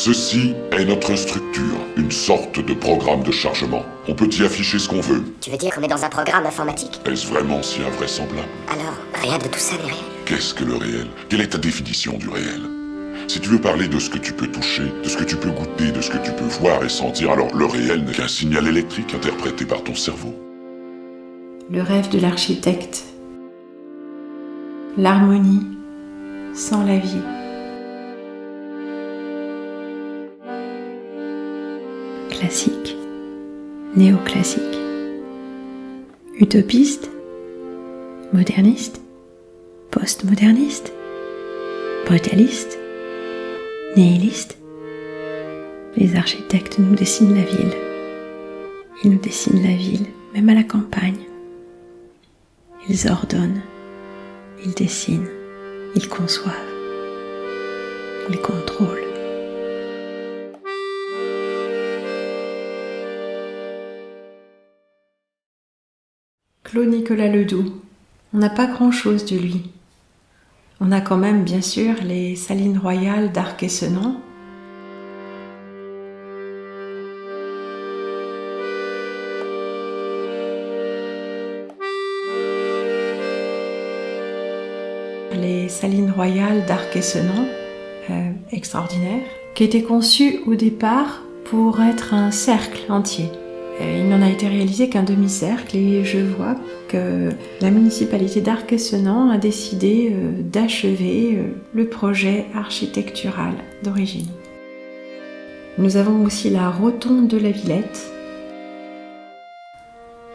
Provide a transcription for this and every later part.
Ceci est notre structure, une sorte de programme de chargement. On peut y afficher ce qu'on veut. Tu veux dire qu'on est dans un programme informatique? Est-ce vraiment si invraisemblable? Alors, rien de tout ça n'est réel. Qu'est-ce que le réel? Quelle est ta définition du réel? Si tu veux parler de ce que tu peux toucher, de ce que tu peux goûter, de ce que tu peux voir et sentir, alors le réel n'est qu'un signal électrique interprété par ton cerveau. Le rêve de l'architecte. L'harmonie sans la vie. Classique, néoclassique, utopiste, moderniste, postmoderniste, brutaliste, nihiliste. Les architectes nous dessinent la ville. Ils nous dessinent la ville, même à la campagne. Ils ordonnent, ils dessinent, ils conçoivent, ils contrôlent. Claude Nicolas Ledoux, on n'a pas grand-chose de lui. On a quand même, bien sûr, les salines royales d'Arc-et-Senans. Les salines royales d'Arc-et-Senans, extraordinaires, qui étaient conçues au départ pour être un cercle entier. Il n'en a été réalisé qu'un demi-cercle et je vois que la municipalité d'Arc-et-Senans a décidé d'achever le projet architectural d'origine. Nous avons aussi la rotonde de la Villette.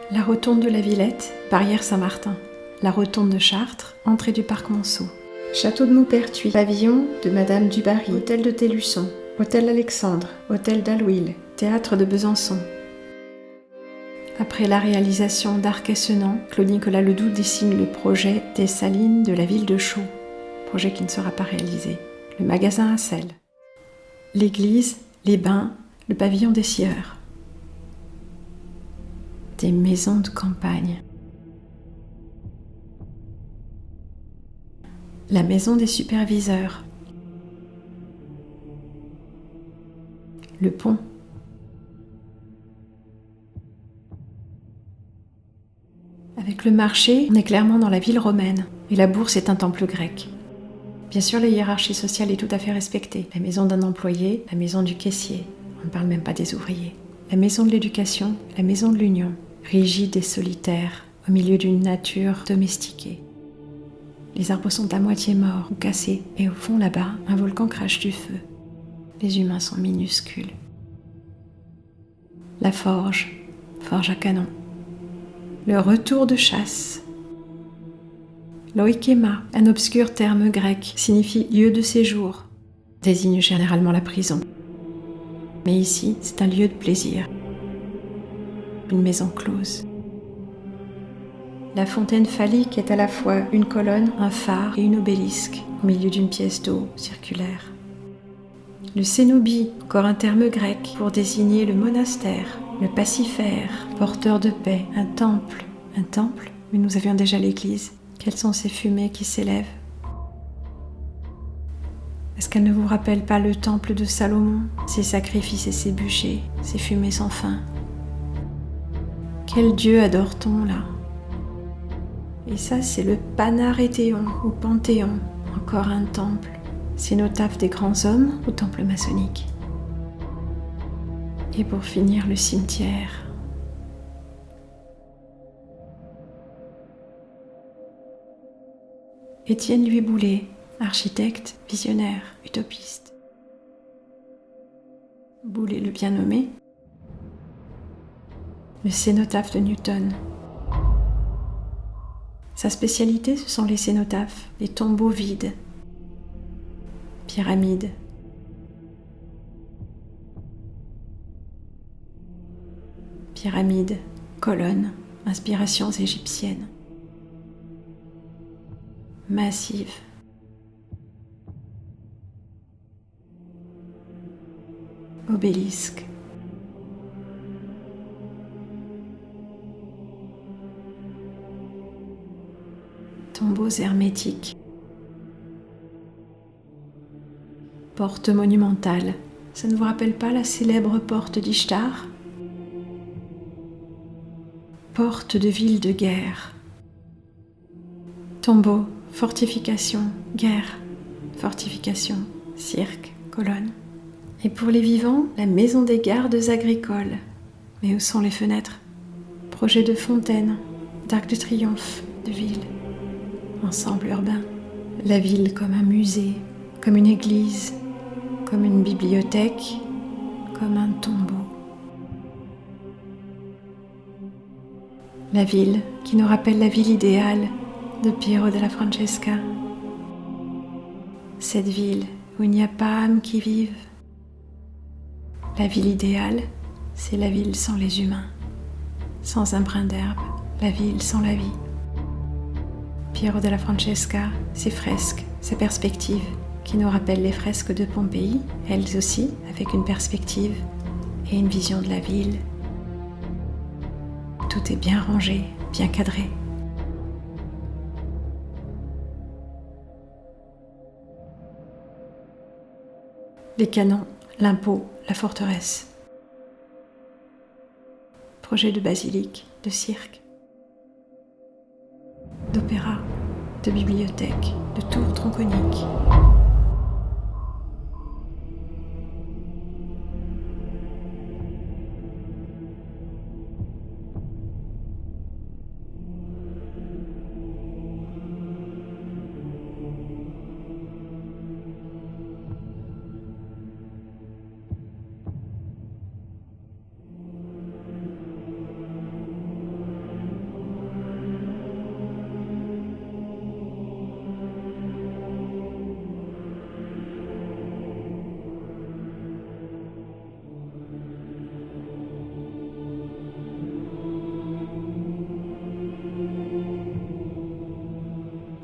La rotonde de la Villette, barrière Saint-Martin. La rotonde de Chartres, entrée du parc Monceau. Château de Maupertuis, pavillon de Madame Dubarry, hôtel de Télusson, hôtel Alexandre, hôtel d'Allouil, théâtre de Besançon. Après la réalisation d'Arc-et-Senans, Claude Nicolas Ledoux dessine le projet des salines de la ville de Chaux, projet qui ne sera pas réalisé. Le magasin à sel, l'église, les bains, le pavillon des scieurs. Des maisons de campagne. La maison des superviseurs. Le pont. Avec le marché, on est clairement dans la ville romaine, et la bourse est un temple grec. Bien sûr, la hiérarchie sociale est tout à fait respectée. La maison d'un employé, la maison du caissier, on ne parle même pas des ouvriers. La maison de l'éducation, la maison de l'union, rigide et solitaire, au milieu d'une nature domestiquée. Les arbres sont à moitié morts ou cassés, et au fond là-bas, un volcan crache du feu. Les humains sont minuscules. La forge, forge à canon. Le retour de chasse. Loikema, un obscur terme grec, signifie lieu de séjour, désigne généralement la prison. Mais ici, c'est un lieu de plaisir. Une maison close. La fontaine phallique est à la fois une colonne, un phare et une obélisque, au milieu d'une pièce d'eau circulaire. Le cénobie, encore un terme grec pour désigner le monastère. Le pacifère, porteur de paix, un temple. Un temple, mais nous avions déjà l'église. Quelles sont ces fumées qui s'élèvent? Est-ce qu'elles ne vous rappellent pas le temple de Salomon, ses sacrifices et ses bûchers, ses fumées sans fin? Quel dieu adore-t-on là? Et ça, c'est le Panaréthéon ou Panthéon, encore un temple. Cénotaphe des grands hommes ou temple maçonnique? Et pour finir, le cimetière. Étienne Louis Boullée, architecte, visionnaire, utopiste. Boullée le bien nommé. Le cénotaphe de Newton. Sa spécialité, ce sont les cénotaphes, les tombeaux vides. Pyramides. Pyramides, colonnes, inspirations égyptiennes. Massives. Obélisques. Tombeaux hermétiques. Porte monumentale, Ça ne vous rappelle pas la célèbre porte d'Ishtar ? Porte de ville de guerre. Tombeau, fortification, guerre, fortification, cirque, colonne. Et pour les vivants, la maison des gardes agricoles. Mais où sont les fenêtres ? Projet de fontaine, d'arc de triomphe, de ville. Ensemble urbain. La ville comme un musée, comme une église, comme une bibliothèque, comme un tombeau. La ville qui nous rappelle la ville idéale de Piero della Francesca. Cette ville où il n'y a pas âme qui vive. La ville idéale, c'est la ville sans les humains, sans un brin d'herbe, la ville sans la vie. Piero della Francesca, ses fresques, sa perspective, qui nous rappellent les fresques de Pompéi, elles aussi avec une perspective et une vision de la ville. Tout est bien rangé, bien cadré. Les canons, l'impôt, la forteresse. Projet de basilique, de cirque, d'opéra, de bibliothèque, de tour tronconique.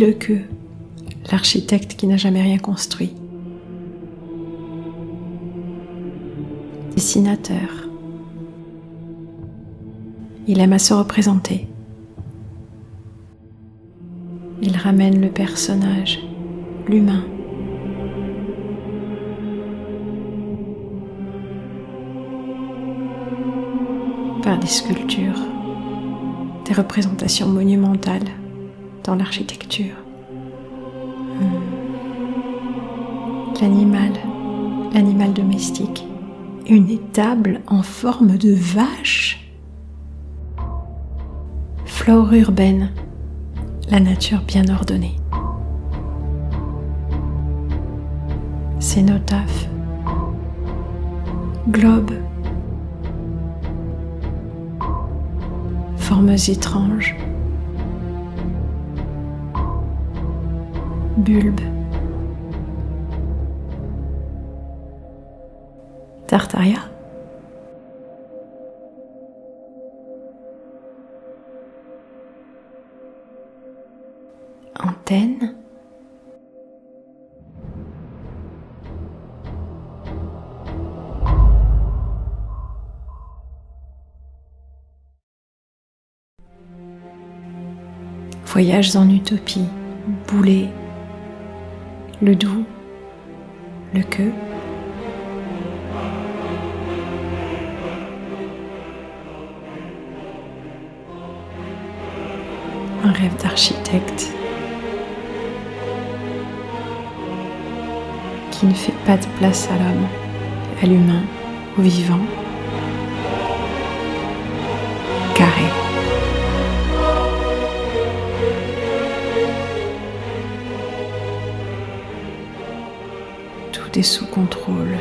Le queue, l'architecte qui n'a jamais rien construit. Dessinateur. Il aime à se représenter. Il ramène le personnage, l'humain. Par des sculptures, des représentations monumentales dans l'architecture. L'animal domestique, une étable en forme de vache. Flore urbaine, la nature bien ordonnée. Cénotaphe, globe, formes étranges, bulbe, Tartaria, antenne, voyages en utopie, boulet, le doux, le queue, un rêve d'architecte qui ne fait pas de place à l'homme, à l'humain, au vivant. Carré. Tout est sous contrôle.